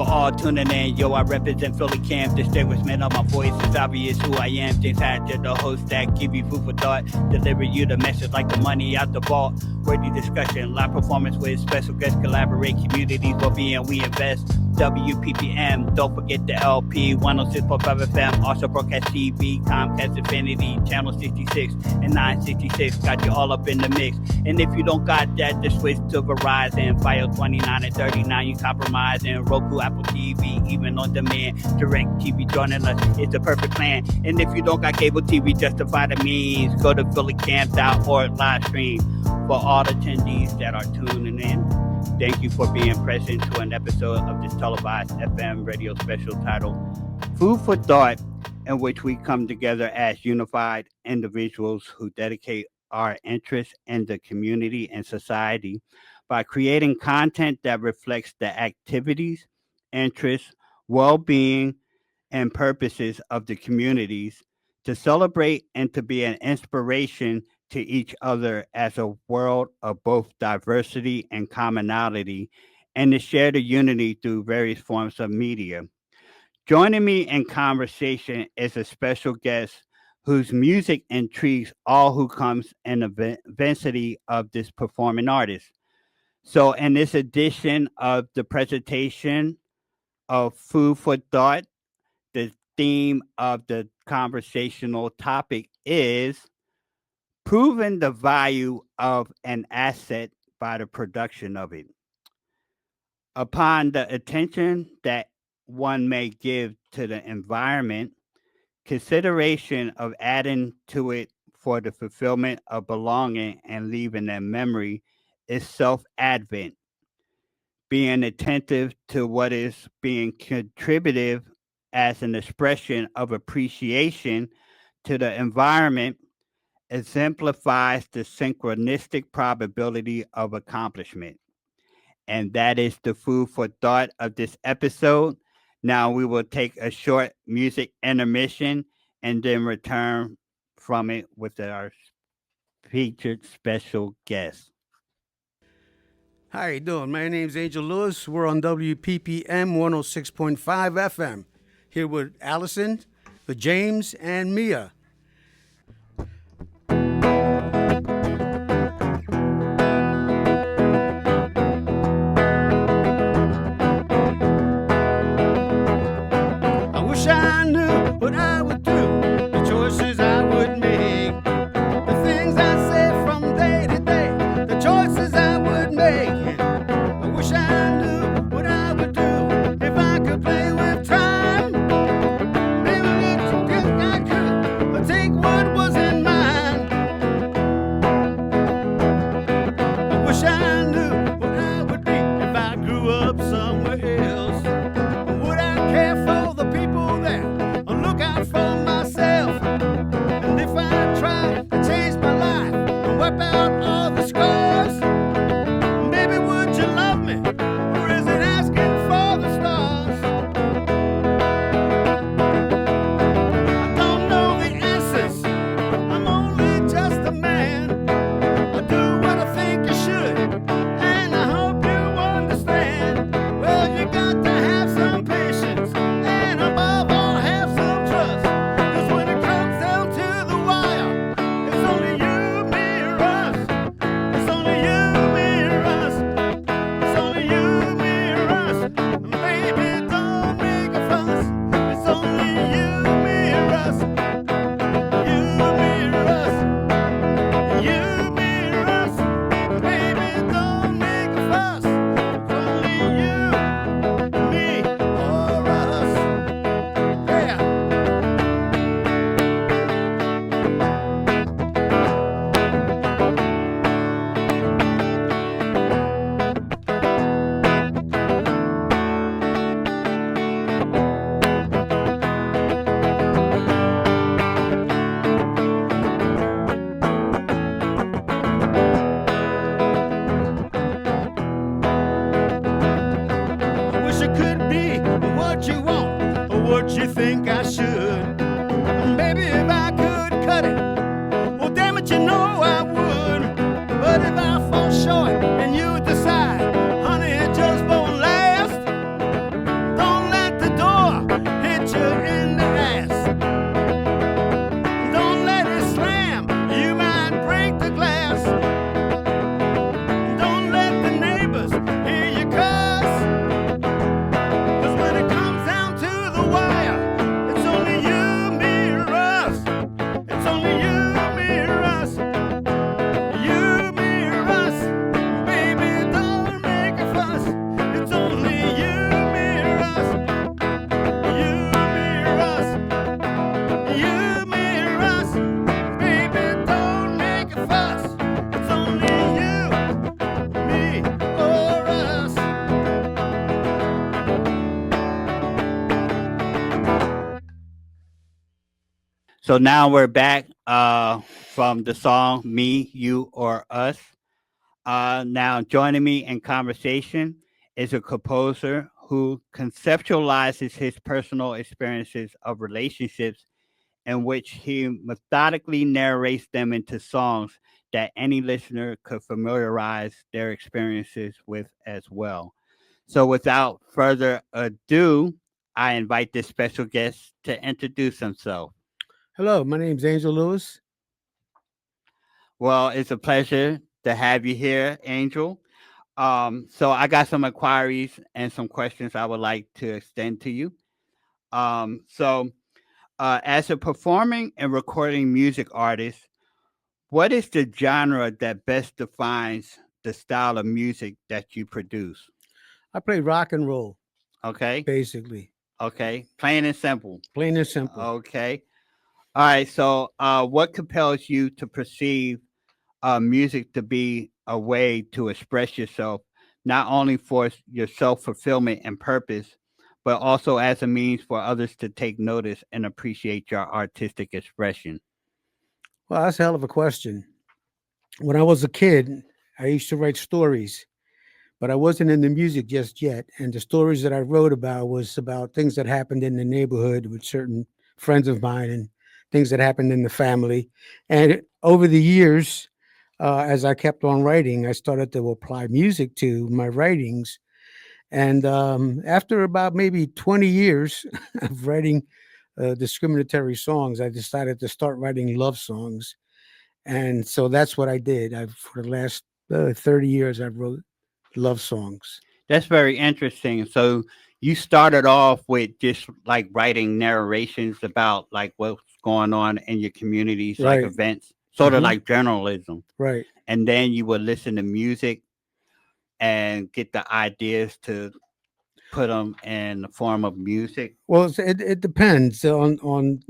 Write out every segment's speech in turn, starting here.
for all tuning in. Yo, I represent Philly Camp. Distinguishment of my voice is obvious who I am. James Hatcher, the host that give you food for thought. Deliver you the message like the money out the vault. Worthy discussion, live performance with special guests. Collaborate, communities will be and we invest. WPPM, don't forget the LP. 106.5 FM, also broadcast TV. Comcast Infinity, channel 66 and 966. Got you all up in the mix. And if you don't got that, just switch to Verizon. File 29 and 39, you compromise. And Roku, Apple TV, even on demand. Direct TV joining us is the perfect plan. And if you don't got cable TV, justify the means. Go to phillycamp.org live stream. For all attendees that are tuning in, thank you for being present to an episode of this televised FM radio special titled Food for Thought, in which we come together as unified individuals who dedicate our interests in the community and society by creating content that reflects the activities, interests, well-being, and purposes of the communities to celebrate and to be an inspiration to each other as a world of both diversity and commonality, and to share the unity through various forms of media. Joining me in conversation is a special guest whose music intrigues all who comes in the vicinity of this performing artist. So in this edition of the presentation of Food for Thought, the theme of the conversational topic is proving the value of an asset by the production of it. Upon the attention that one may give to the environment, consideration of adding to it for the fulfillment of belonging and leaving a memory is self-advent. Being attentive to what is being contributive as an expression of appreciation to the environment exemplifies the synchronistic probability of accomplishment. And that is the food for thought of this episode. Now we will take a short music intermission and then return from it with our featured special guest. How you doing? My name's Angel Lewis. We're on WPPM 106.5 FM. Here with Allison, with James, and Mia. I wish I knew what I would do, the choices I would make, the things I say from day to day, the choices I would make. I wish I knew what I would do if I could play with time. Maybe I could. So now we're back from the song Me, You, or Us. Now, joining me in conversation is a composer who conceptualizes his personal experiences of relationships in which he methodically narrates them into songs that any listener could familiarize their experiences with as well. So, without further ado, I invite this special guest to introduce himself. Hello, my name's Angel Lewis. Well, it's a pleasure to have you here, Angel. So I got some inquiries and some questions I would like to extend to you. As a performing and recording music artist, what is the genre that best defines the style of music that you produce? I play rock and roll, Okay, basically, okay, plain and simple. plain and simple. Okay, all right. So, what compels you to perceive music to be a way to express yourself, not only for your self fulfillment and purpose, but also as a means for others to take notice and appreciate your artistic expression? Well, that's a hell of a question. When I was a kid, I used to write stories, but I wasn't into music just yet. And the stories that I wrote about was about things that happened in the neighborhood with certain friends of mine and things that happened in the family. And over the years, as I kept on writing, I started to apply music to my writings. And after about maybe 20 years of writing discriminatory songs, I decided to start writing love songs. And so that's what I did. For the last 30 years, I wrote love songs. That's very interesting. So, you started off with just like writing narrations about like what's going on in your communities, like Right. events, sort of Hmm. like journalism. Right. And then you would listen to music and get the ideas to put them in the form of music. Well, it depends on.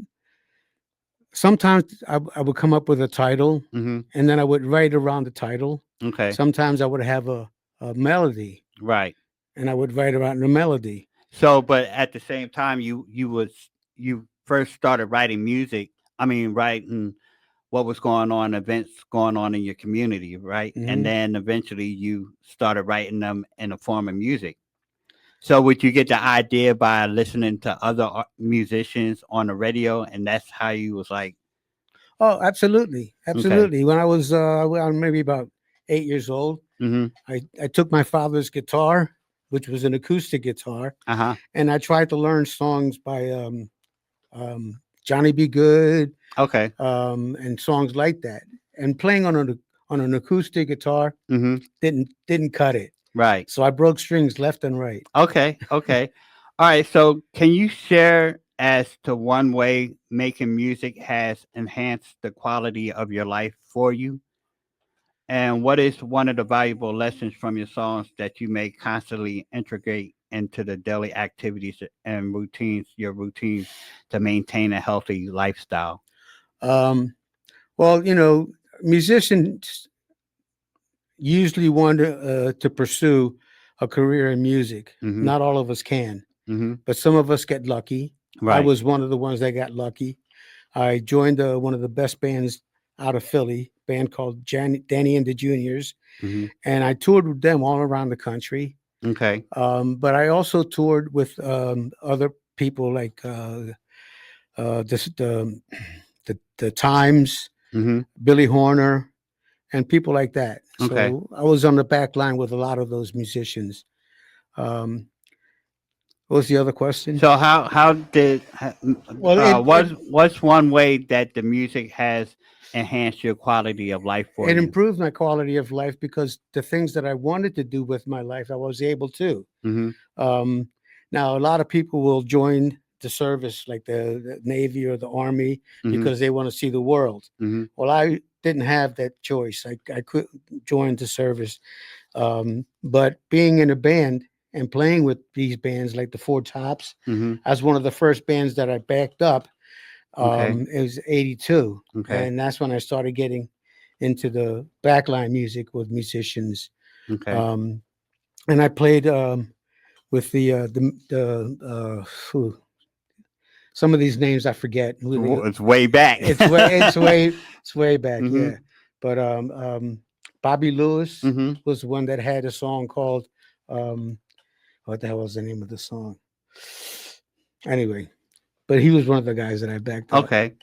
Sometimes I would come up with a title, Mhm. and then I would write around the title. Okay. Sometimes I would have a melody, Right. and I would write around the melody. So, but at the same time, you first started writing music. I mean, writing what was going on, events going on in your community, right? And Hmm. then eventually you started writing them in the form of music. So, would you get the idea by listening to other musicians on the radio, and that's how you was like, Oh, absolutely, okay, absolutely. When I was maybe about 8 years old, mm-hmm, I took my father's guitar, which was an acoustic guitar, uh huh, and I tried to learn songs by Johnny B. Good, okay, and songs like that. And playing on an acoustic guitar mm-hmm, didn't cut it. right. So I broke strings left and right. Okay, okay. All right, so can you share as to one way making music has enhanced the quality of your life for you? And what is one of the valuable lessons from your songs that you may constantly integrate into the daily activities and your routines to maintain a healthy lifestyle? Um, well, musicians usually want to pursue a career in music. Mhm. Not all of us can, Mhm. but some of us get lucky. I Right. was one of the ones that got lucky. I joined one of the best bands out of Philly, band called Danny and the Juniors, Mhm. and I toured with them all around the country. Okay. But I also toured with other people like the Times, Mhm. Billy Horner, and people like that. Okay. So I was on the back line with a lot of those musicians. Um, what was the other question? So how did Well, it what's one way that the music has enhanced your quality of life for it you? improved my quality of life because the things that I wanted to do with my life, I was able to. Mhm. Um, Now, a lot of people will join the service, like the Navy or the Army, Mhm. because they want to see the world. Mhm. Well, I didn't have that choice. I could join the service. But being in a band and playing with these bands like the Four Tops, Mhm. as one of the first bands that I backed up, Okay. it was 82. Okay. And that's when I started getting into the backline music with musicians. Okay. Um, and I played with the some of these names I forget. It's way back. It's way back. Mhm. Yeah, but Bobby Lewis Mhm. was the one that had a song called what the hell was the name of the song? Anyway, but he was one of the guys that I backed up. Okay.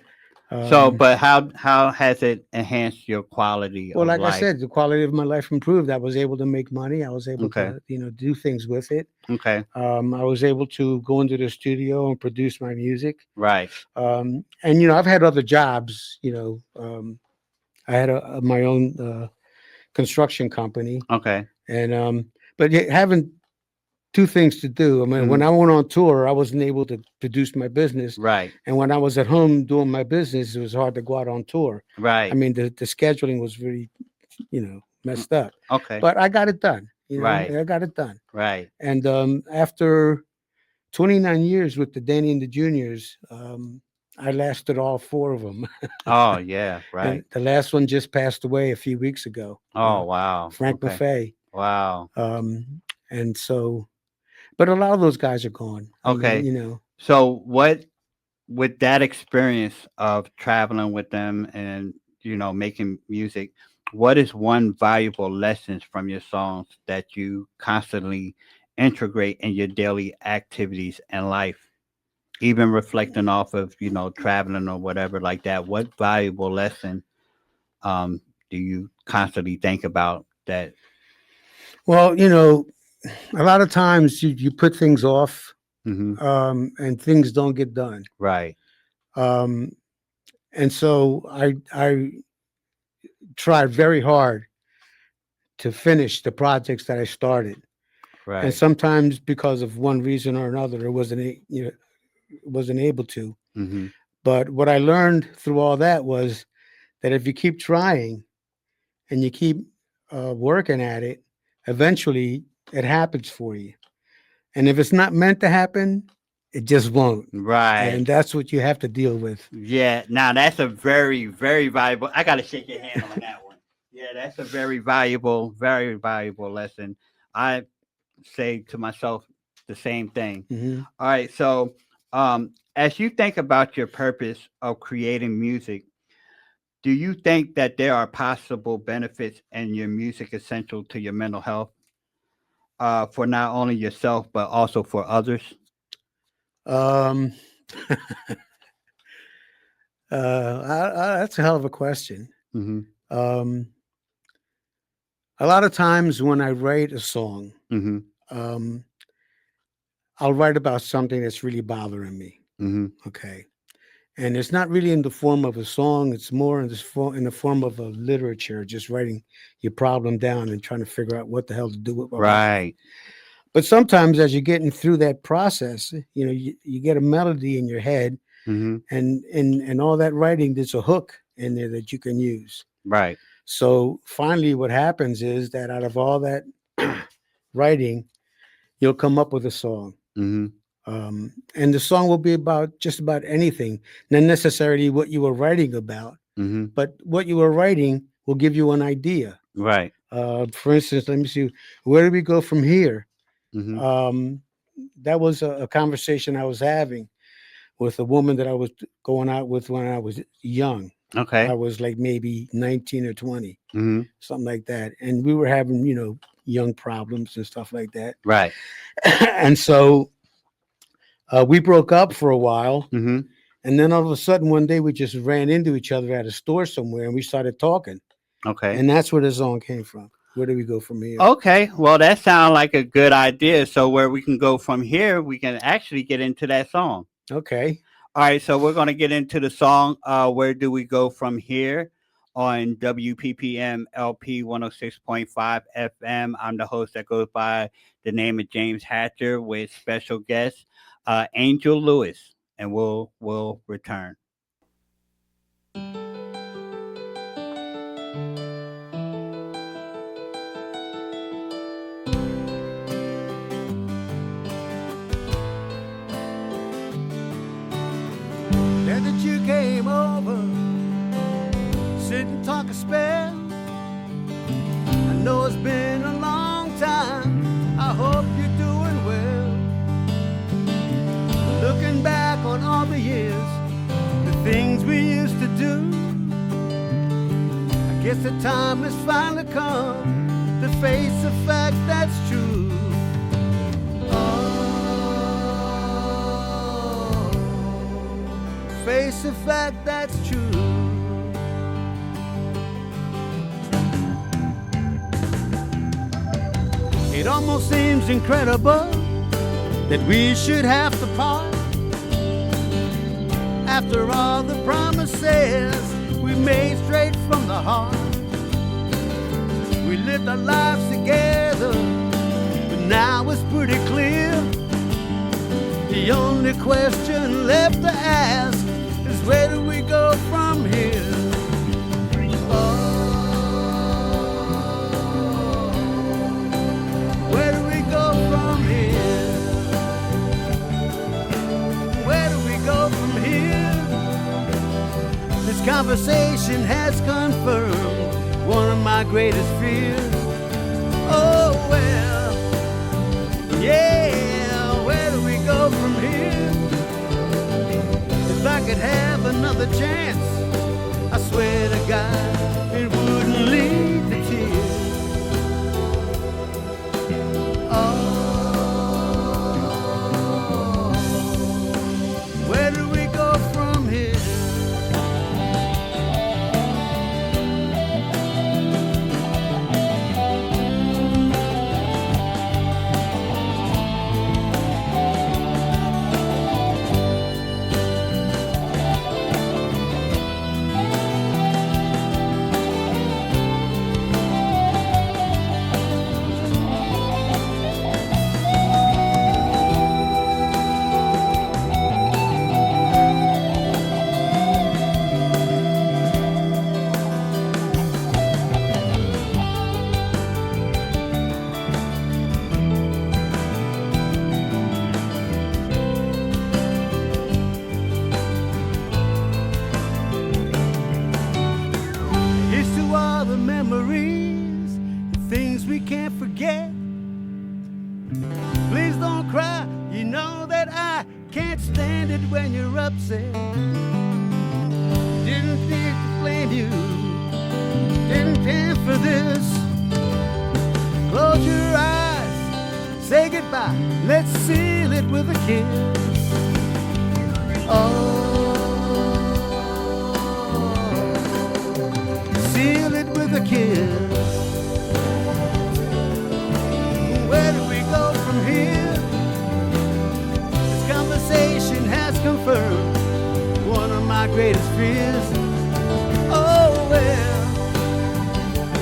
So, Um, but how has it enhanced your quality well, of like I life? said, the quality of my life improved. I was able to make money. I was able Okay. to, do things with it. Okay. I was able to go into the studio and produce my music. Right. And I've had other jobs. I had my own construction company, Okay. and but having two things to do. I mean, when Mhm. I went on tour, I wasn't able to produce my business, Right. and when I was at home doing my business, it was hard to go out on tour. I Right. mean, the scheduling was really, Mm, messed up, okay. but I got it done. Right. I got it done. Right. And after 29 years with the Danny and the Juniors, I lasted all four of them. Oh yeah. And Right. the last one just passed away a few weeks ago, Oh wow. Frank Okay. Maffei. Wow. And so, but a lot of those guys are gone. I mean, Okay. So what with that experience of traveling with them and making music, what is one valuable lessons from your songs that you constantly integrate in your daily activities and life, even reflecting off of traveling or whatever like that? What valuable lesson um do you constantly think about that? well, a lot of times you put things off, Hmm. and things don't get done. Right. Um, and so I tried very hard to finish the projects that I started. And Right. sometimes because of one reason or another, it wasn't able to. Hmm. But what I learned through all that was that if you keep trying and you keep working at it, eventually it happens for you. And if it's not meant to happen, it just won't. Right. And that's what you have to deal with. Yeah, now that's a very, very valuable. I gotta shake your hand on that one. Yeah, that's a very valuable lesson. I say to myself the same thing. Hmm. All right, so as you think about your purpose of creating music, do you think that there are possible benefits in your music essential to your mental health, for not only yourself but also for others? Um, that's a hell of a question. Mm-hmm. Um, a lot of times when I write a song, Mm-hmm. um, I'll write about something that's really bothering me. Mm-hmm. Okay. And it's not really in the form of a song. It's more in the form of a literature, just writing your problem down and trying to figure out what the hell to do about it. Right. But sometimes as you're getting through that process, you get a melody in your head, Mm-hmm. and all that writing, there's a hook in there that you can use. Right. So finally what happens is that out of all that writing, you'll come up with a song. Mm-hmm. And the song will be about just about anything, not necessarily what you were writing about, Mm-hmm. but what you were writing will give you an idea. Right. For instance, let me see, where do we go from here? Mm-hmm. Um, that was a conversation I was having with a woman that I was going out with when I was young. I Okay. was like maybe 19 or 20, Mm-hmm. something like that. And we were having, young problems and stuff like that. Right. And so we broke up for a while. Mm-hmm. And then all of a sudden, one day we just ran into each other at a store somewhere and we started talking. Okay. And that's where the song came from. Where do we go from here? Okay. Well, that sounds like a good idea. So where we can go from here, we can actually get into that song. Okay. All right. So we're going to get into the song. Where do we go from here? On WPPM-LP 106.5 FM. I'm the host that goes by the name of James Hatcher with special guest Angel Lewis, and we'll return. Glad that you came over, sit and talk a spell. I know it's been a long time, I hope you're doing well. Looking back on all the years guess the time has finally come to face the fact that's true. Oh, face the fact that's true. It almost seems incredible that we should have to part. After all the promises we made straight from the heart, we lived our lives together, but now it's pretty clear. The only question left to ask is where do we go from here? Where do we go from here? Where do we go from here? This conversation has confirmed one of my greatest fears. Oh well, yeah, where do we go from here? If I could have another chance, I swear to God, it wouldn't lead to tears. Where do we go from here? Here's to all the memories, the things we can't forget. Please don't cry, you know that I can't stand it when you're upset. Didn't think to blame you, didn't intend for this. Close your eyes, say goodbye, let's seal it with a kiss. Oh, seal it with a kiss. Where do we go from here? This conversation has confirmed one of my greatest fears. Oh well,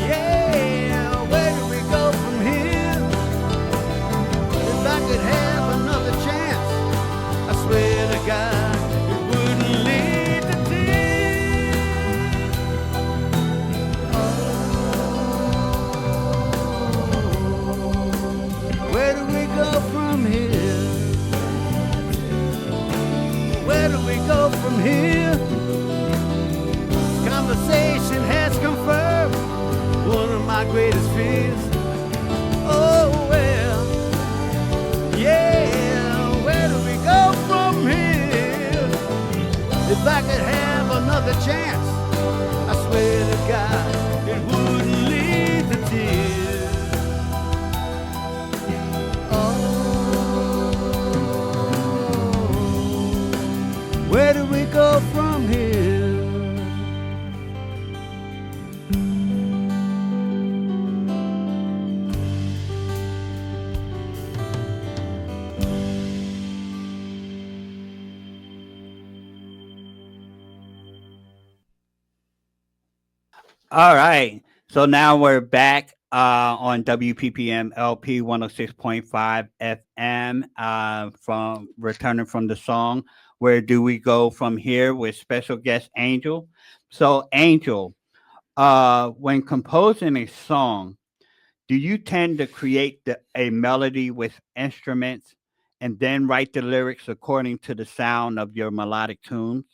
yeah, where do we go from here? If I could have another chance, I swear to God, it wouldn't lead to tears. Where do we go from here? Where do we go from here? This conversation has confirmed one of my greatest fears. Oh well, yeah, where do we go from here? If I could have another chance, I swear to God, it wouldn't lead to tears. Where do we go from here? All right. So now we're back on WPPM-LP 106.5 FM from returning from the song Where Do We Go From Here with special guest Angel. So Angel, when composing a song, do you tend to create a melody with instruments and then write the lyrics according to the sound of your melodic tunes?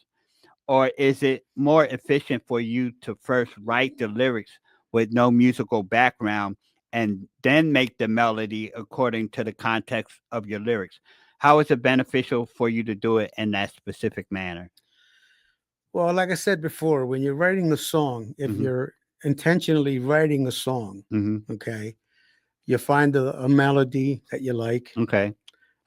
Or is it more efficient for you to first write the lyrics with no musical background and then make the melody according to the context of your lyrics? How is it beneficial for you to do it in that specific manner? Well, like I said before, when you're writing the song, if Mhm. you're intentionally writing a song, Mhm. okay, you find a melody that you like. Okay.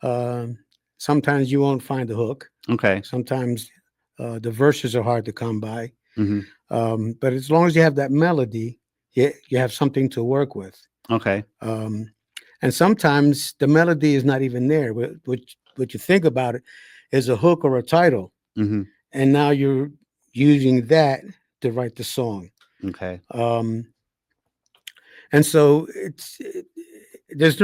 Um, Sometimes you won't find the hook. Okay. Sometimes the verses are hard to come by. Mhm. But as long as you have that melody, you have something to work with. Okay. Um, and sometimes the melody is not even there. What you think about it is a hook or a title, Mhm. and now you're using that to write the song. Okay. Um, and so there's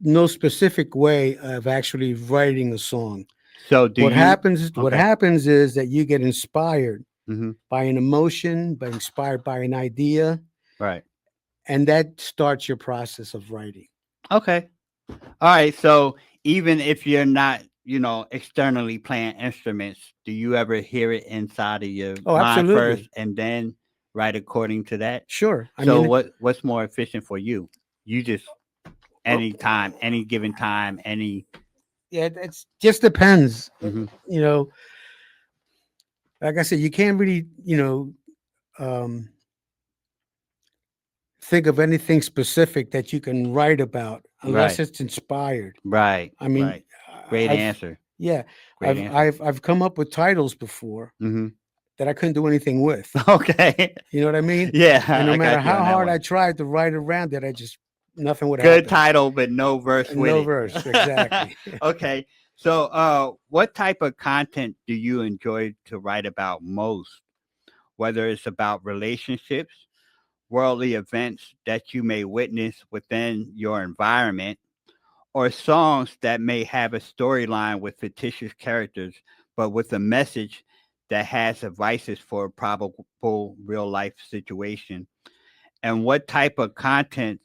no specific way of actually writing a song. So do What you happens what Okay. happens is that you get inspired Mhm. by an emotion, by inspired by an idea, Right. and that starts your process of writing. Okay. All right. So even if you're not, externally playing instruments, do you ever hear it inside of your Oh, mind first absolutely. and then write according to that? Sure. I So mean, what's more efficient for you? You just oh, anytime, any given time, any. yeah, it's just depends. Mhm. You know, like I said, you can't really, um, think of anything specific that you can write about unless Right. it's inspired. Right. I mean, Right. Great I've answer. yeah, Great answer. I've come up with titles before Mhm. that I couldn't do anything with. Okay. You know what I mean? Yeah, And no I matter got you how on that hard one. I tried to write around it, I just nothing would Good happen. title, but no verse with No it. verse, exactly. Okay. So, what type of content do you enjoy to write about most? Whether it's about relationships, worldly events that you may witness within your environment, or songs that may have a storyline with fictitious characters, but with a message that has advices for a probable real life situation. And what type of content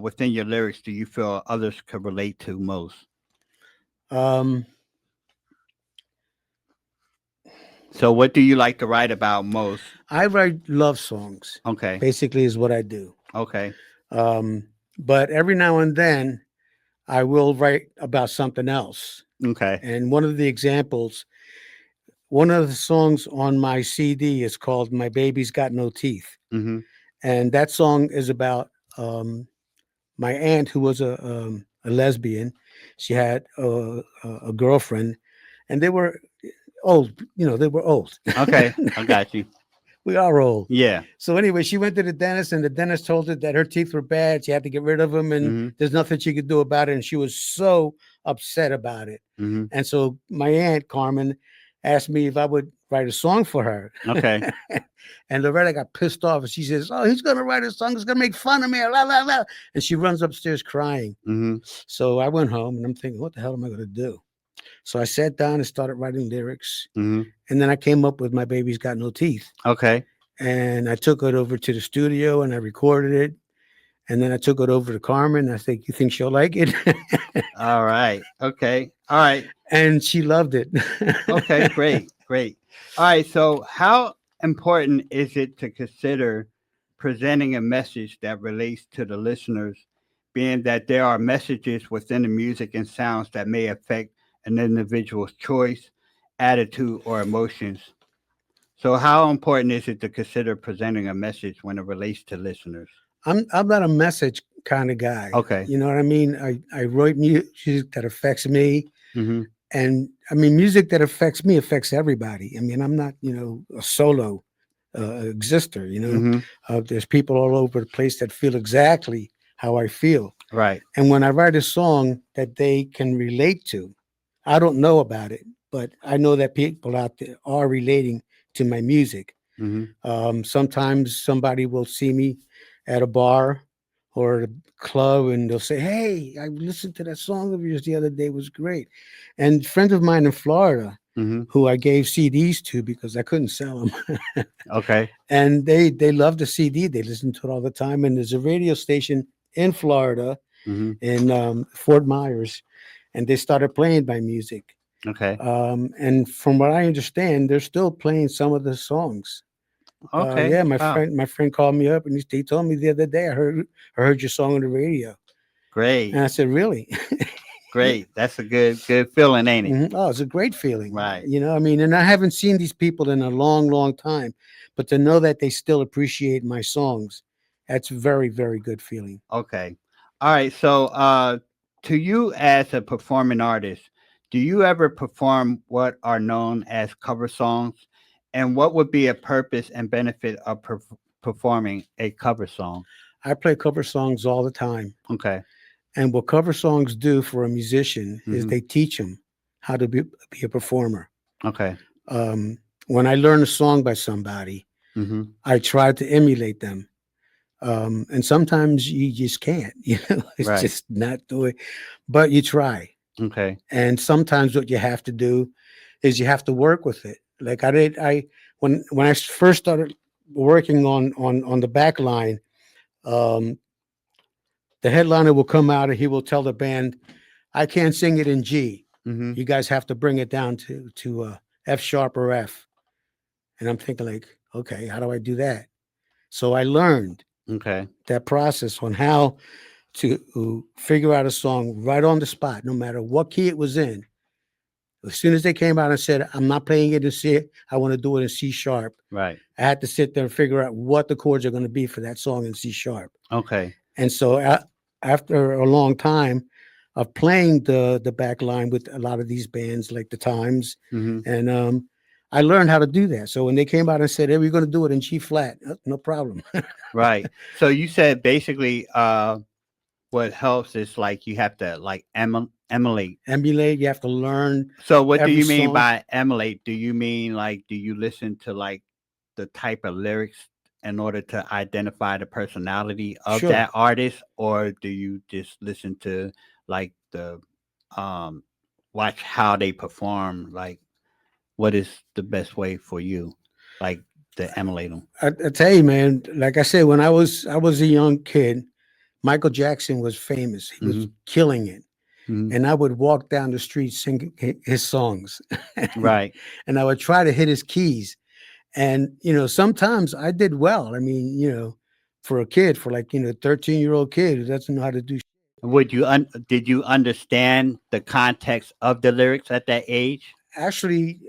within your lyrics do you feel others could relate to most? Um, So, what do you like to write about most? I write love songs, Okay. basically, is what I do. Okay. Um, but every now and then, I will write about something else. Okay. And one of the songs on my CD is called "My Baby's Got No Teeth," Mm-hmm. and that song is about my aunt who was a lesbian. She had a girlfriend, and they were old. They were old. Okay. I got you. We are old. Yeah. So anyway, she went to the dentist, and the dentist told her that her teeth were bad. She had to get rid of them, and Mm-hmm. there's nothing she could do about it. And she was so upset about it. Mm-hmm. And so my aunt Carmen asked me if I would write a song for her. Okay. And Loretta got pissed off, and she says, "Oh, he's gonna write a song. He's gonna make fun of me." La, la, la. And she runs upstairs crying. Mm-hmm. So I went home, and I'm thinking, what the hell am I gonna do? So I sat down and started writing lyrics, Mm-hmm. and then I came up with "My Baby's Got No Teeth." Okay. And I took it over to the studio and I recorded it. And then I took it over to Carmen. I think, "You think she'll like it?" All right. Okay. All right. And she loved it. Okay. Great. Great. All right. So, how important is it to consider presenting a message that relates to the listeners, being that there are messages within the music and sounds that may affect an individual's choice, attitude, or emotions? So, how important is it to consider presenting a message when it relates to listeners? I'm not a message kind of guy. Okay. You know what I mean? I write music that affects me. Mm-hmm. And I mean, music that affects me affects everybody. I mean, I'm not, a solo exister, Mm-hmm. There's people all over the place that feel exactly how I feel. Right. And when I write a song that they can relate to, I don't know about it, but I know that people out there are relating to my music. Mm-hmm. Sometimes somebody will see me at a bar or a club and they'll say, "Hey, I listened to that song of yours the other day. It was great." And friends of mine in Florida Mm-hmm. who I gave CDs to because I couldn't sell them, Okay. and they love the CD. They listen to it all the time. And there's a radio station in Florida Mm-hmm. in Fort Myers, and they started playing my music. Okay. And from what I understand, they're still playing some of the songs. Okay. Yeah, my Wow. friend called me up and he told me the other day, I heard your song on the radio, and Great. I said, "Really?" Great. That's a good feeling, ain't it? Oh, it's a great feeling. Right. I mean, and I haven't seen these people in a long, long time, but to know that they still appreciate my songs, that's very, very good feeling. Okay. All right. So, to you as a performing artist, do you ever perform what are known as cover songs? And what would be a purpose and benefit of performing a cover song? I play cover songs all the time. Okay. And what cover songs do for a musician is Mm-hmm. they teach them how to be a performer. Okay. Um, when I learn a song by somebody, Mm-hmm. I try to emulate them. And sometimes you just can't, it's Right. just not doing, but you try. Okay. And sometimes what you have to do is you have to work with it. Like when I first started working on the back line, um, the headliner will come out and he will tell the band, I can't sing it in G. Mm-hmm. You guys have to bring it down to F sharp or F. And I'm thinking like, okay, how do I do that? So I learned Okay. that process on how to figure out a song right on the spot, no matter what key it was in. As soon as they came out and said, I'm not playing it in C, I want to do it in C sharp. Right. I had to sit there and figure out what the chords are going to be for that song in C sharp. Okay. And so after a long time of playing the back line with a lot of these bands like the Times, Mm-hmm. and I learned how to do that. So when they came out and said, hey, we're going to do it in G flat, no problem. Right. So you said basically, what helps is like you have to like emulate. Emulate, you have to learn So what do every you mean song. by emulate? Do you mean like do you listen to like the type of lyrics in order to identify the personality of Sure. that artist, or do you just listen to like the um watch how they perform? Like what is the best way for you, like to emulate them? I tell you, man, like I said, when I was a young kid, Michael Jackson was famous. He was Mm-hmm. killing it. Mm-hmm. And I would walk down the street singing his songs. and, Right. and I would try to hit his keys. And, sometimes I did well. I mean, for a kid, for like, 13-year-old kid who doesn't know how to do. Would you did you understand the context of the lyrics at that age? Actually,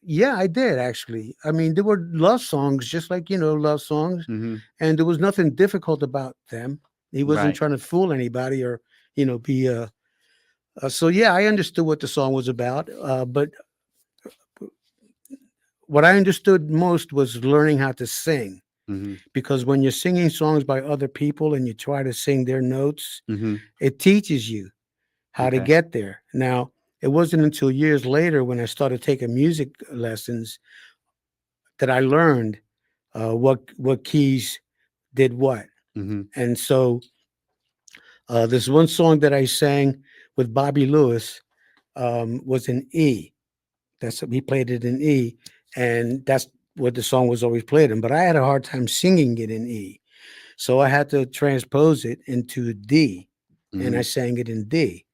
yeah, I did actually. I mean, there were love songs, just like, love songs. Mm-hmm. And there was nothing difficult about them. He wasn't Right. trying to fool anybody or, be so yeah, I understood what the song was about. But what I understood most was learning how to sing. Mm-hmm. Because when you're singing songs by other people and you try to sing their notes, Mm-hmm. it teaches you how to Okay. get there. Now, it wasn't until years later when I started taking music lessons that I learned what keys did what. Mm-hmm. And so there's one song that I sang with Bobby Lewis was in E. We played it in E, and that's what the song was always played in. But I had a hard time singing it in E. So I had to transpose it into D, and I Mm-hmm. sang it in D.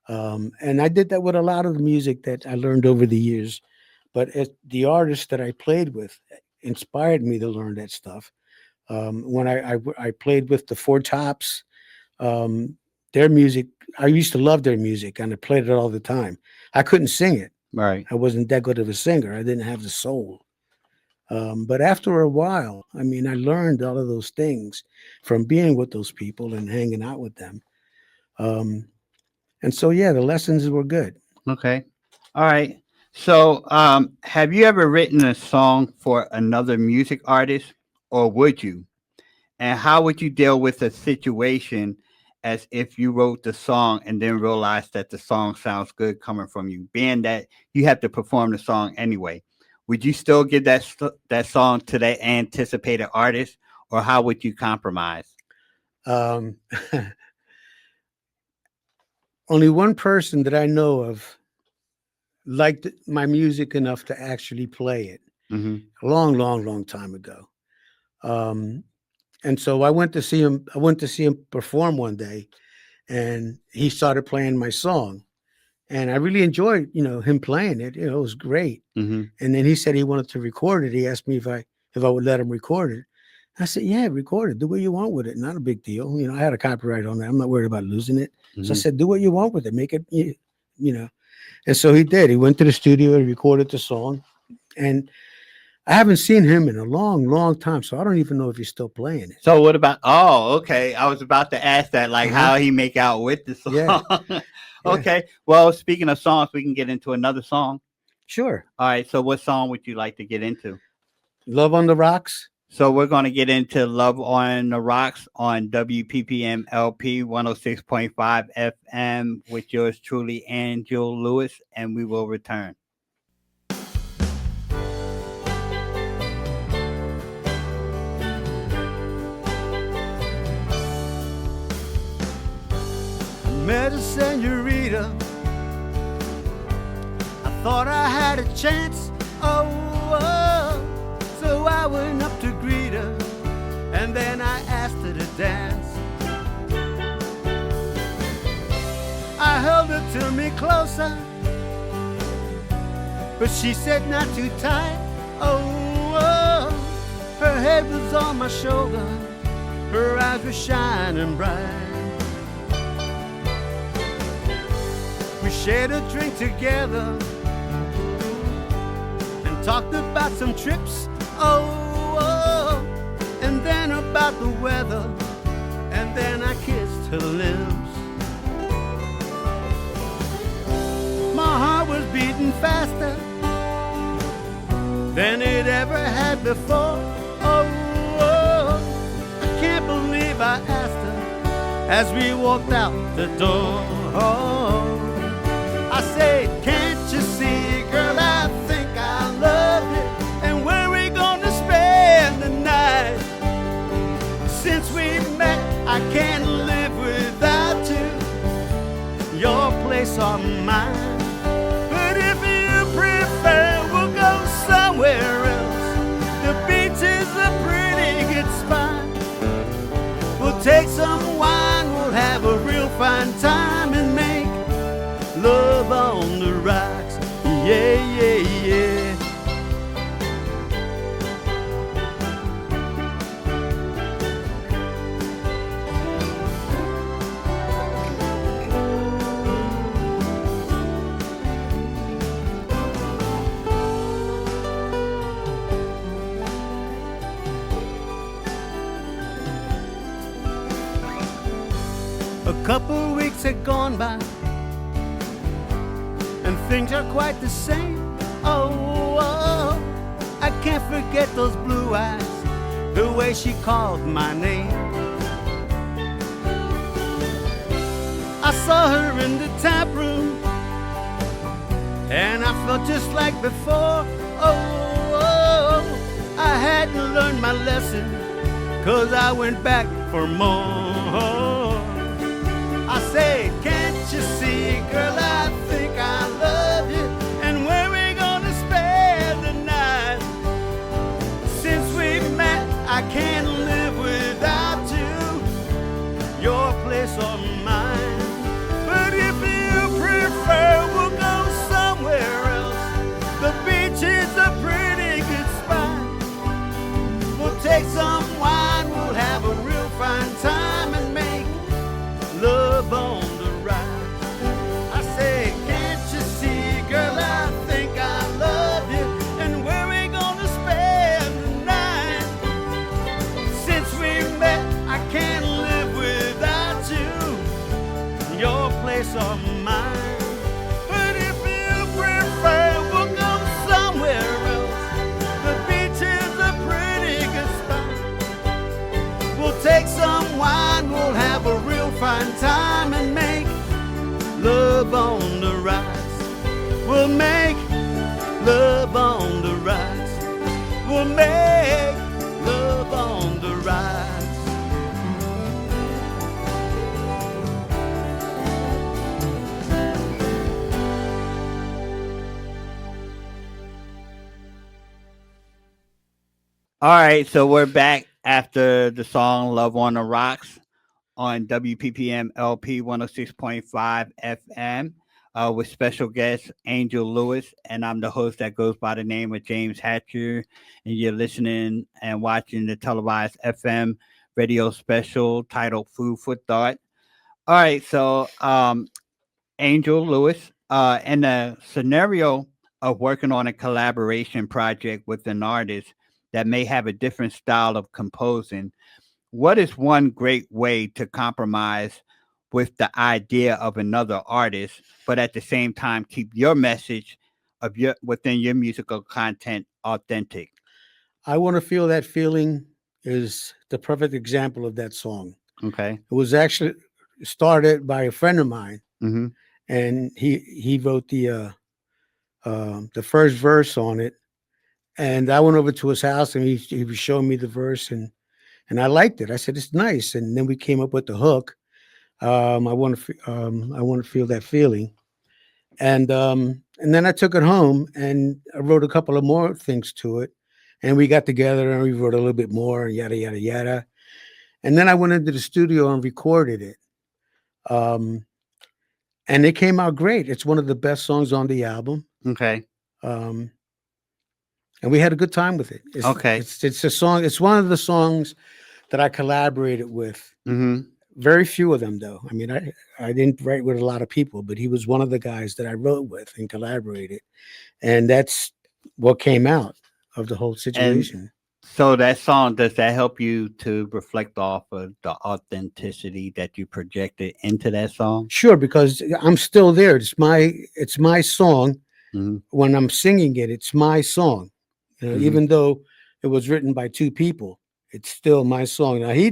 And I did that with a lot of the music that I learned over the years. But the artists that I played with inspired me to learn that stuff. When I played with the Four Tops, um, their music, I used to love their music, and I played it all the time. I couldn't sing it. Right. I wasn't that good of a singer. I didn't have the soul. But after a while, I mean, I learned all of those things from being with those people and hanging out with them. Um, and so, yeah, the lessons were good. Okay. All right. So, have you ever written a song for another music artist, or would you? And how would you deal with a situation as if you wrote the song and then realized that the song sounds good coming from you, being that you have to perform the song anyway? Would you still give that song to that anticipated artist, or how would you compromise? Um, only one person that I know of liked my music enough to actually play it Mm-hmm. a long, long, long time ago. Um, and so I went to see him. I went to see him perform one day, and he started playing my song, and I really enjoyed, him playing it. It was great. Mm-hmm. And then he said he wanted to record it. He asked me if I would let him record it. I said, yeah, record it. Do what you want with it. Not a big deal. I had a copyright on that. I'm not worried about losing it. So I Mm-hmm. said, do what you want with it. Make it, you know. And so he did. He went to the studio and recorded the song. And I haven't seen him in a long, long time, so I don't even know if he's still playing it. So what about? Oh, okay. I was about to ask that, like Uh-huh. how he make out with the song. Yeah, yeah, Okay. Well, speaking of songs, we can get into another song. sure. All right. So what song would you like to get into? Love on the Rocks. So we're going to get into Love on the Rocks on WPPM-LP 106.5 FM with yours truly, Angel Lewis, and we will return. Met a senorita. I thought I had a chance. Oh, so I went up to greet her, and then I asked her to dance. I held her to me closer, but she said not too tight. Oh, her head was on my shoulder, her eyes were shining bright. We shared a drink together and talked about some trips. Oh, and then about the weather, and then I kissed her lips. My heart was beating faster than it ever had before. Oh, I can't believe I asked her as we walked out the door. I said, can't you see, girl, I think I love you, and where we gonna spend the night? Since we met, I can't live without you, your place or mine. But if you prefer, we'll go somewhere else. The beach is a pretty good spot. We'll take some wine, we'll have a real fine time and make love on the rocks, yeah, yeah, yeah. A couple weeks had gone by, and things are quite the same. Oh, I can't forget those blue eyes, the way she called my name. I saw her in the tap room, and I felt just like before. Oh, I hadn't learned my lesson, 'cause I went back for more. I say, can't you see, girl, I think I love you, and where we gonna spend the night? Since we met, I can't live without you, your place or mine. But if you prefer, we'll go somewhere else. The beach is a pretty good spot. We'll take some wine, we'll have a real fine time and make love on the rise. I say, can't you see, girl, I think I love you, and where we gonna spend the night? Since we met, I can't live without you, your place or mine. But if you prefer, we'll go somewhere else. The beach is a pretty good spot. We'll take some wine, we'll have a real fine time and make love on the rise. We'll make love on the rise. We'll make love on the rise. All right, so we're back after the song Love on the Rocks on WPPM-LP 106.5 FM with special guest Angel Lewis, and I'm the host that goes by the name of James Hatcher, and you're listening and watching the televised FM radio special titled Food for Thought. All right, so Angel Lewis, in the scenario of working on a collaboration project with an artist that may have a different style of composing, what is one great way to compromise with the idea of another artist, but at the same time keep your message of your within your musical content authentic? I Want to Feel That Feeling is the perfect example of that song. Okay. It was actually started by a friend of mine, Mm-hmm. and he wrote the first verse on it. And I went over to his house, and he was showing me the verse, and I liked it. I said, it's nice. And then we came up with the hook. I want to feel that feeling. And then I took it home and I wrote a couple of more things to it. And we got together and we wrote a little bit more, and yada, yada, yada. And then I went into the studio and recorded it. And it came out great. It's one of the best songs on the album. Okay. And we had a good time with it. Okay. It's a song. It's one of the songs that I collaborated with. Mm-hmm. Very few of them, though. I mean, I didn't write with a lot of people, but he was one of the guys that I wrote with and collaborated. And that's what came out of the whole situation. So that song, does that help you to reflect off of the authenticity that you projected into that song? Sure, because I'm still there. It's my song. Mm-hmm. When I'm singing it, it's my song. You know, Mhm. even though it was written by two people, it's still my song. Now he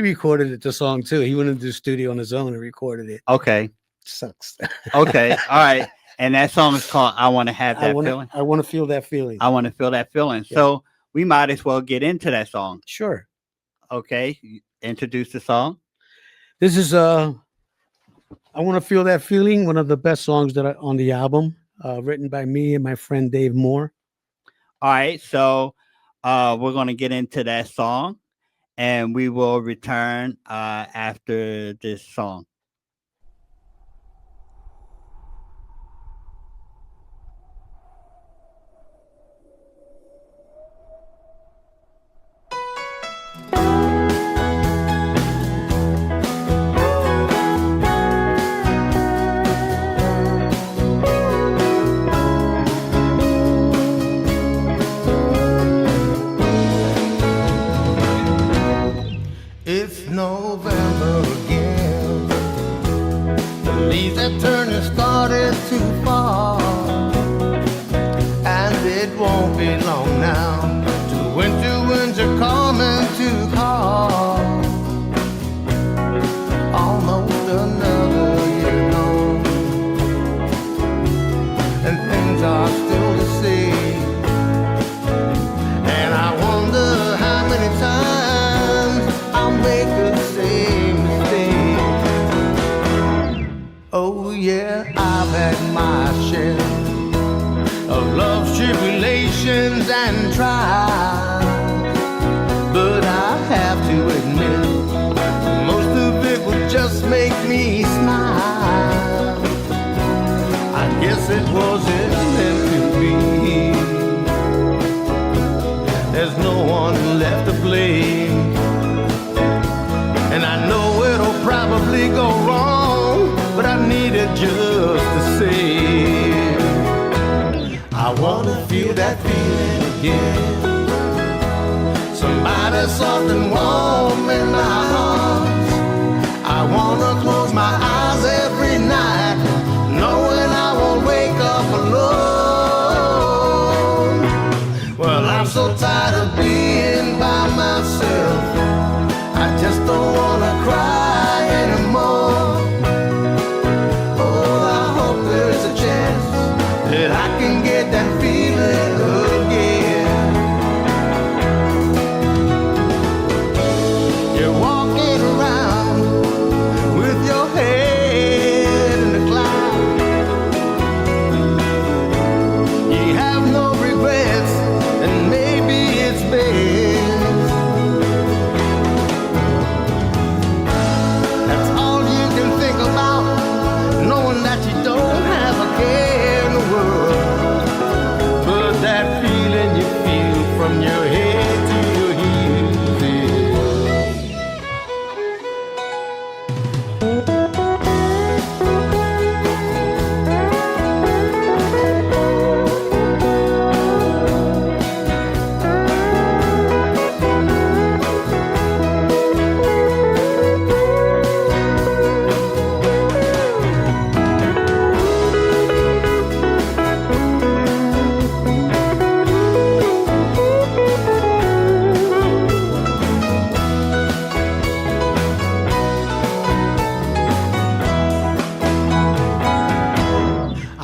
recorded the song too. He went into the studio on his own and recorded it. Okay. Sucks. Okay. All right. And that song is called I Want to Have That Feeling. I want to feel that feeling. I want to feel that feeling. Yeah. So we might as well get into that song. Sure. Okay. Introduce the song. This is I Want to Feel That Feeling, one of the best songs that on the album, written by me and my friend Dave Moore. All right. So we're going to get into that song, and we will return after this song. It's November again. The leaves have turned and started to fall, and it won't be long now till winter coming to call. Almost another year gone, and things are still the same. And I wonder how many times I'll make the same mistake. Oh yeah, I've had my share of love's tribulations and trials, but I have to admit most of it would just make me smile. I guess it wasn't meant to be. There's no one left to blame, and I know it'll probably go wrong, but I need it just the same. I wanna feel that feeling again. Somebody soft and warm in my arms. I wanna close my eyes every night, knowing I won't wake up alone. Well, I'm so tired of being by myself. I just don't wanna cry anymore. Oh, I hope there's a chance that I can get that feeling again. You're walking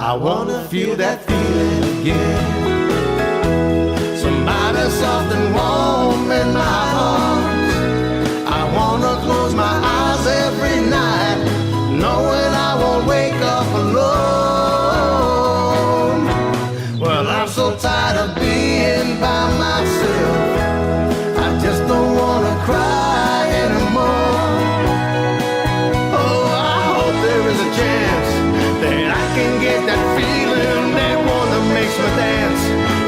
I wanna feel that feeling again. Somebody soft and warm in my arms. I wanna close my eyes every night, knowing I won't wake up alone. Well, I'm so tired of being by myself. I just don't wanna cry anymore. Oh, I hope there is a chance that I can get that feeling, that one that makes me dance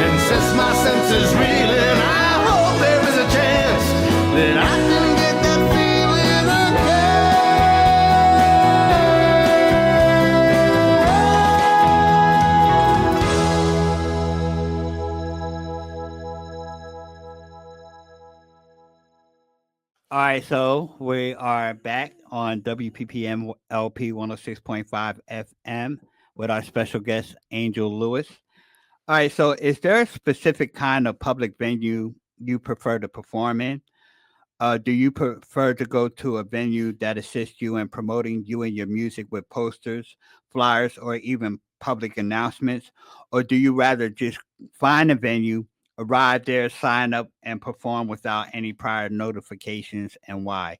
and sets my senses reeling. I hope there is a chance that I can get that feeling All right, so we are back on WPPM-LP 106.5 FM with our special guest, Angel Lewis. All right, so is there a specific kind of public venue you prefer to perform in? Do you prefer to go to a venue that assists you in promoting you and your music with posters, flyers, or even public announcements? Or do you rather just find a venue, arrive there, sign up, and perform without any prior notifications, and why?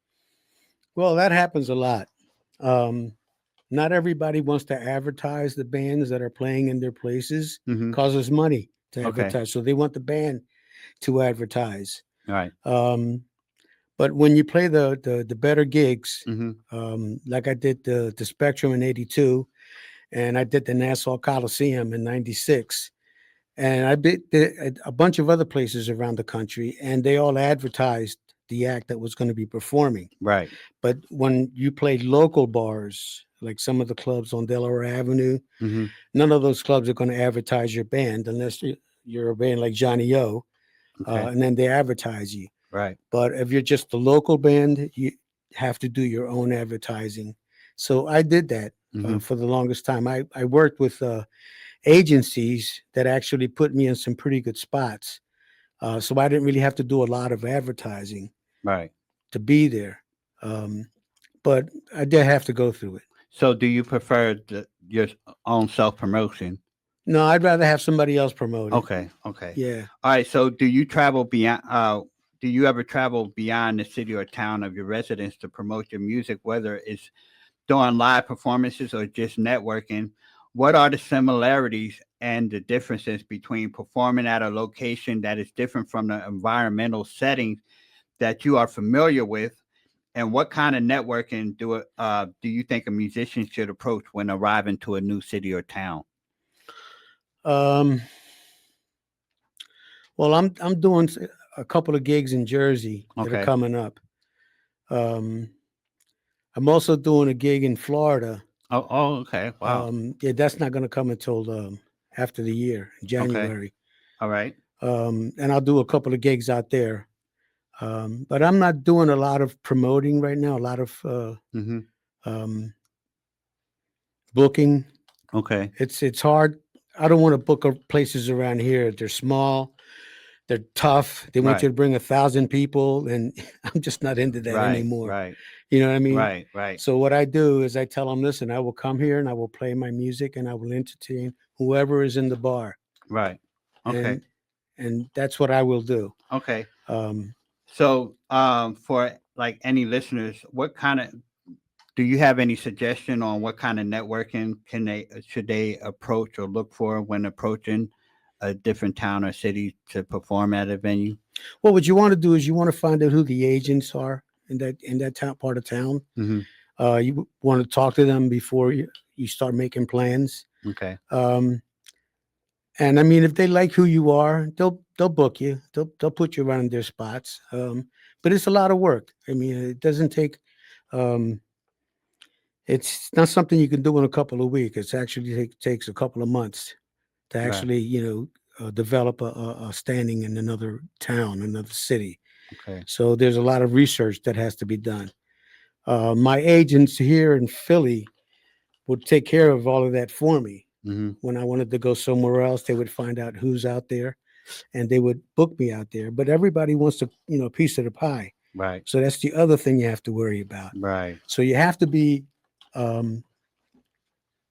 Well, that happens a lot. Not everybody wants to advertise the bands that are playing in their places. Mm-hmm. Causes money to Okay. advertise, so they want the band to advertise. All right. But when you play the better gigs, Mm-hmm. like I did the Spectrum in '82, and I did the Nassau Coliseum in '96, and I did a bunch of other places around the country, and they all advertised the act that was going to be performing. Right. But when you played local bars, like some of the clubs on Delaware Avenue, Mm-hmm. none of those clubs are going to advertise your band unless you're a band like Johnny O, Okay. and then they advertise you. Right. But if you're just a local band, you have to do your own advertising. So I did that Mm-hmm. for the longest time. I worked with agencies that actually put me in some pretty good spots. So I didn't really have to do a lot of advertising Right. to be there. But I did have to go through it. So, do you prefer your own self promotion? No, I'd rather have somebody else promote it. Okay. Okay. Yeah. All right. So, do you travel beyond? Do you ever travel beyond the city or town of your residence to promote your music, whether it's doing live performances or just networking? What are the similarities and the differences between performing at a location that is different from the environmental settings that you are familiar with? And what kind of networking do you think a musician should approach when arriving to a new city or town? Well, I'm doing a couple of gigs in Jersey that Okay. are coming up. I'm also doing a gig in Florida. Oh, okay. Wow. Yeah, that's not going to come until after the year, in January. All right. And I'll do a couple of gigs out there. But I'm not doing a lot of promoting right now, a lot of Mm-hmm. booking. Okay. It's hard. I don't want to book places around here. They're small. They're tough. They want Right. you to bring 1,000 people, and I'm just not into that Right. anymore. Right. You know what I mean? Right. Right. So what I do is I tell them, listen, I will come here and I will play my music and I will entertain whoever is in the bar. Right. Okay. And that's what I will do. Okay. Um, So, for like any listeners, do you have any suggestion on what kind of networking should they approach or look for when approaching a different town or city to perform at a venue? well, what you want to do is you want to find out who the agents are in that town, part of town. Mm-hmm. You want to talk to them before you start making plans. Okay. And I mean, if they like who you are, they'll book you. They'll put you around their spots. But it's a lot of work. I mean, it doesn't take. It's not something you can do in a couple of weeks. It's actually takes a couple of months to Right. actually, develop a standing in another town, another city. Okay. So there's a lot of research that has to be done. My agents here in Philly would take care of all of that for me. Mm-hmm. When I wanted to go somewhere else, they would find out who's out there and they would book me out there. But everybody wants a piece of the pie. Right. So that's the other thing you have to worry about. Right. So you have to be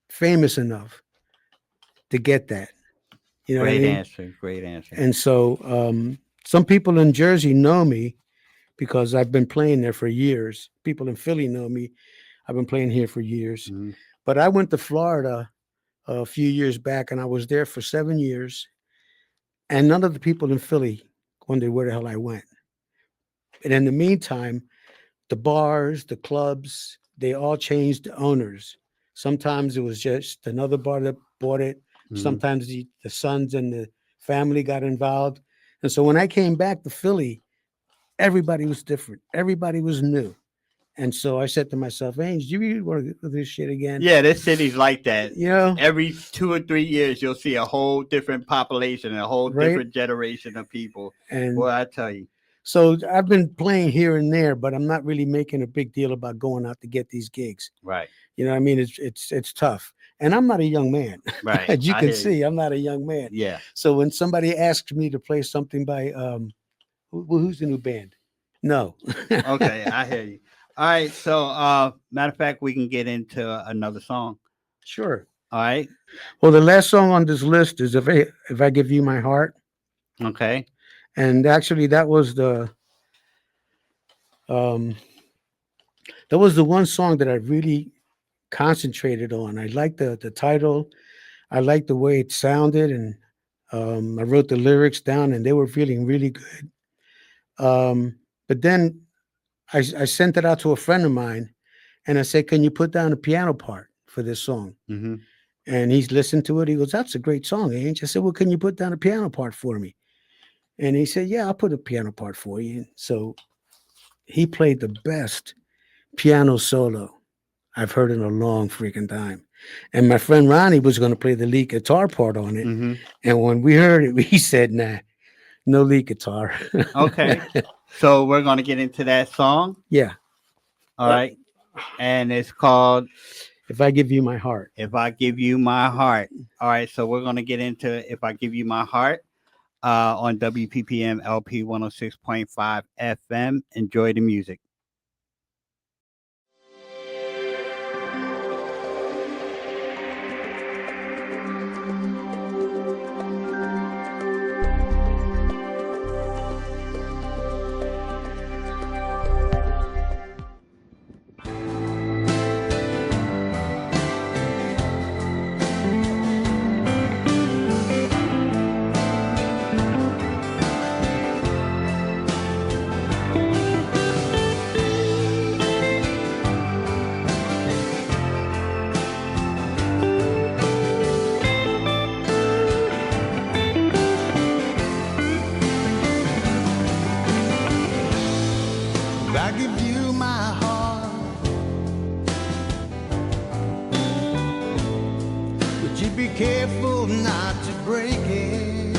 famous enough to get that. You know what I Great mean? answer. Great answer. And so some people in Jersey know me because I've been playing there for years. People in Philly know me. I've been playing here for years. Mhm. But I went to Florida a few years back, and I was there for 7 years. And none of the people in Philly wondered where the hell I went. And in the meantime, the bars, the clubs, they all changed owners. Sometimes it was just another bar that bought it. Mhm. Sometimes the sons and the family got involved. And so when I came back to Philly, everybody was different. Everybody was new. And so I said to myself, Ainge, do you really want to do this shit again? Yeah, this city's like that. You know, Every 2 or 3 years, you'll see a whole different population, a whole right? different generation of people. And Boy, I tell you. so I've been playing here and there, but I'm not really making a big deal about going out to get these gigs. Right. You know what I mean? It's tough. And I'm not a young man. Right. As you I can hear see, you. I'm not a young man. Yeah. So when somebody asks me to play something by who's the new band? No. Okay, I hear you. All right. So, matter of fact, we can get into another song. Sure. All right. Well, the last song on this list is if I Give You My Heart. Okay. And actually that was the one song that I really concentrated on. I liked the title. I liked the way it sounded, and I wrote the lyrics down, and they were feeling really good. But then I sent it out to a friend of mine, and I said, "Can you put down a piano part for this song?" Mm-hmm. And he's listened to it. He goes, "That's a great song, Ange." I said, "Well, can you put down a piano part for me?" And he said, "Yeah, I'll put a piano part for you." So he played the best piano solo I've heard in a long freaking time. And my friend Ronnie was going to play the lead guitar part on it. Mm-hmm. And when we heard it, he said, "Nah, no lead guitar." Okay. So we're gonna get into that song. Yeah. All right. And it's called If I Give You My Heart. If I Give You My Heart. All right. So we're gonna get into If I Give You My Heart on WPPM-LP 106.5 FM. Enjoy the music. If I give you my heart, would you be careful not to break it?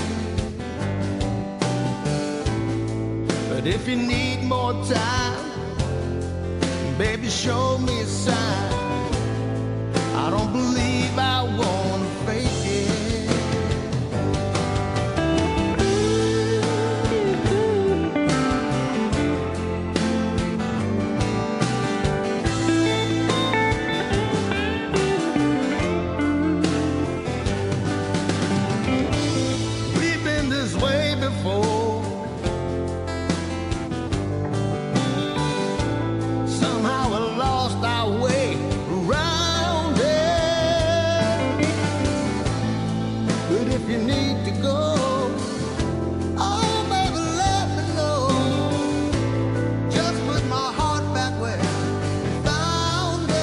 But if you need more time, baby, show me a sign. I don't believe I wanna fake it. We've been this way before. Somehow we lost our way around it. But if you need to go, oh baby, let me know. Just put my heart back where I found it.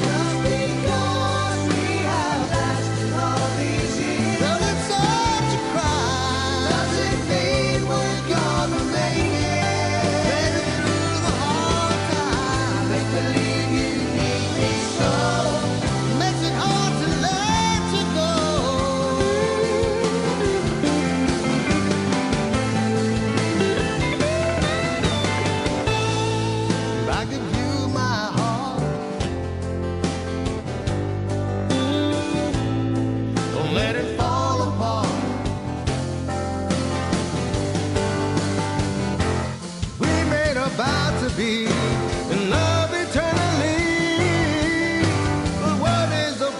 Just because we have lasted all these years, well, it's such a crime. Doesn't mean we're gonna make it. Baby, through the hard times, make believe you need me so. Makes it hard to let you go. If I give you my heart, don't let it fall apart. We made a vow to be in love eternally. But what is the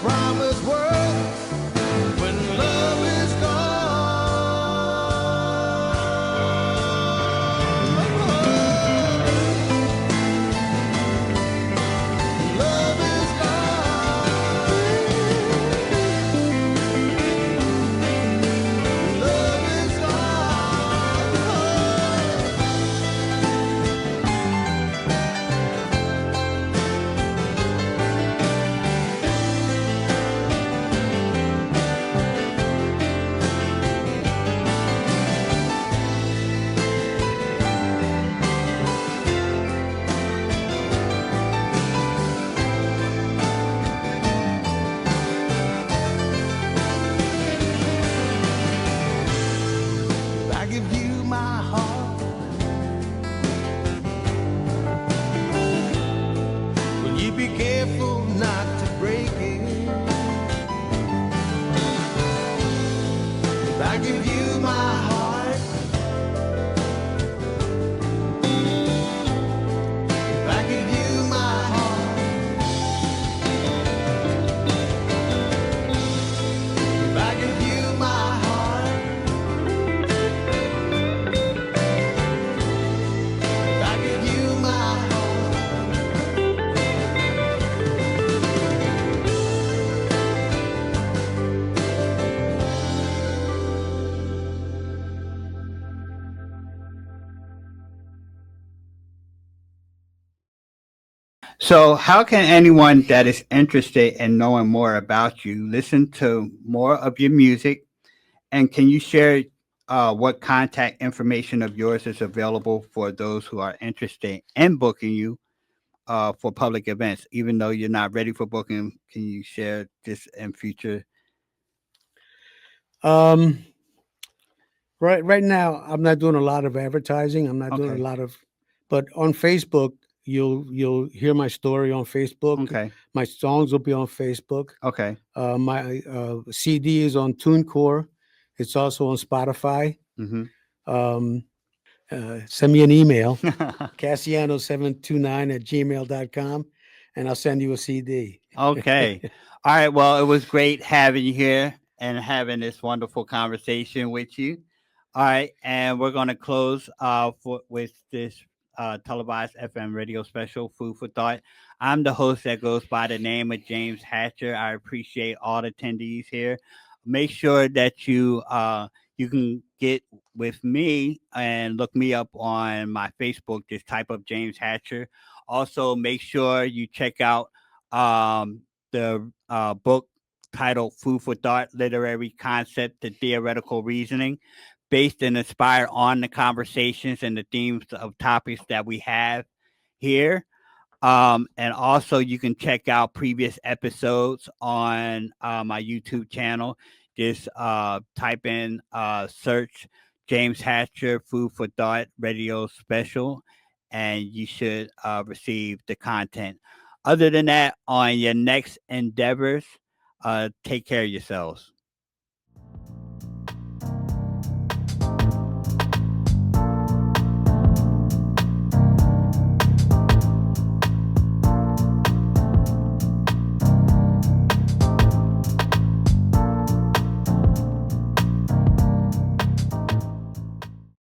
So, how can anyone that is interested in knowing more about you listen to more of your music? And can you share what contact information of yours is available for those who are interested in booking you for public events? Even though you're not ready for booking, can you share this in future? Um, right now, I'm not doing a lot of advertising. I'm not doing a Okay. lot of, but on Facebook, you'll hear my story on Facebook. Okay. My songs will be on Facebook. Okay. My CD is on TuneCore. It's also on Spotify. Mm-hmm. Um, Send me an email, Cassiano729 at gmail.com, and I'll send you a CD. Okay. All right. Well, it was great having you here and having this wonderful conversation with you. All right. And we're going to close with this televised FM radio special, Food for Thought. I'm the host that goes by the name of James Hatcher. I appreciate all the attendees here. Make sure that you can get with me and look me up on my Facebook. Just type up James Hatcher. Also, make sure you check out the book titled Food for Thought Literary Concept to Theoretical Reasoning, based and inspired on the conversations and the themes of topics that we have here. And also, you can check out previous episodes on my YouTube channel. Just type in search James Hatcher Food for Thought Radio Special, and you should receive the content. Other than that, on your next endeavors, take care of yourselves.